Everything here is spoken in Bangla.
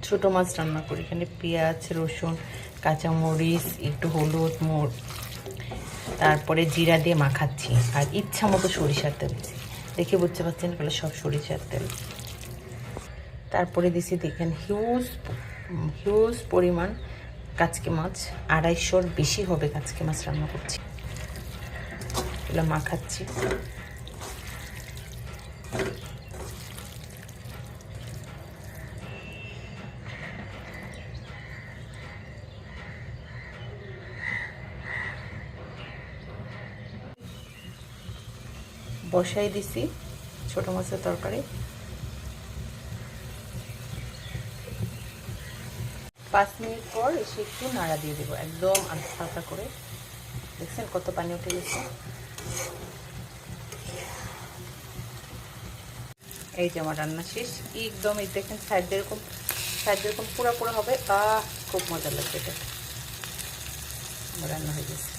ছোট মাছ রান্না করি। এখানে পেঁয়াজ, রসুন, কাঁচামরিচ, একটু হলুদ, তারপরে জিরা দিয়ে মাখাচ্ছি। আর ইচ্ছা মতো সরিষার তেল দিচ্ছি, দেখে বুঝতে পারছেন এগুলো সব সরিষার তেল। তারপরে দিছি দেখেন হিউজ পরিমাণ কাচকি মাছ, 250-র বেশি হবে কাচকি মাছ রান্না করছি। এগুলো মাখাচ্ছি। বসাই দিছি ছোট মাছের তরকারি। 5 মিনিট পর এসে একটু নাড়া দিয়ে দেবো, একদম হালকা করে। দেখছেন কত পানি উঠে গেছে। এই যে আমার রান্না শেষ একদম। এই দেখেন সাইড এরকম পুরা পুরা হবে। খুব মজা লাগবে এটা। আমার রান্না হয়ে গেছে।